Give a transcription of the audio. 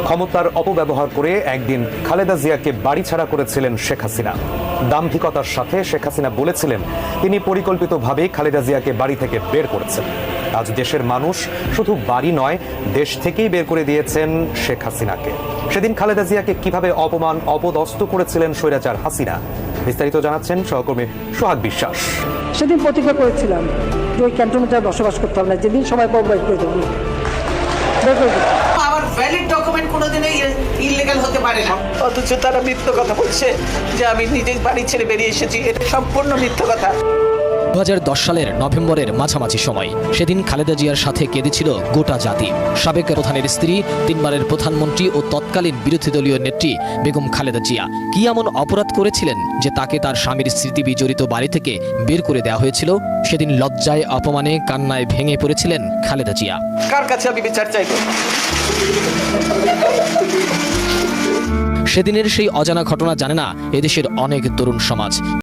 ক্ষমতার অপব্যবহার করে একদিন খালেদা জিয়াকে বাড়ি ছাড়া করেছিলেন শেখ হাসিনা। দাম্ভিকতার সাথে শেখ হাসিনা বলেছিলেন তিনি পরিকল্পিতভাবে খালেদা জিয়াকে বাড়ি থেকে বের করেছেন। আজ দেশের মানুষ শুধু বাড়ি নয়, দেশ থেকেই বের করে দিয়েছেন শেখ হাসিনাকে। সেদিন খালেদা জিয়াকে কিভাবে অপমান অপদস্থ করেছিলেন স্বৈরাচার হাসিনা, বিস্তারিত জানাচ্ছেন সহকর্মী সোহাগ বিশ্বাস। সেদিন প্রতিজ্ঞা করেছিলাম যে ওই ক্যান্টনমেন্টে বসবাস করতে হবে না, যেদিন সবাই প্রবাস করে দেবো। আমার ভ্যালিড ডকুমেন্ট কোনোদিনই ইলিগাল হতে পারে না, অথচ তারা মিথ্যা কথা বলছে যে আমি নিজের বাড়ি ছেড়ে বেরিয়ে এসেছি। এটা সম্পূর্ণ মিথ্যা কথা। 2010 সালের নভেম্বরের মাঝামাঝি সময় সেদিন খালেদা জিয়ার সাথে কেঁদেছিল গোটা জাতি। সাবেক প্রধানের স্ত্রী, 3 বারের প্রধানমন্ত্রী ও তৎকালীন বিরোধী দলীয় নেত্রী বেগম খালেদা জিয়া কি এমন অপরাধ করেছিলেন যে তাকে তার স্বামীর স্মৃতি বিজড়িত বাড়ি থেকে বের করে দেওয়া হয়েছিল? সেদিন লজ্জায়, অপমানে, কান্নায় ভেঙে পড়েছিলেন খালেদা জিয়া। কার কাছে আমি বিচার চাইব? সেদিনের সেই অজানা ঘটনা জানে না এদেশের অনেক তরুণ সমাজ।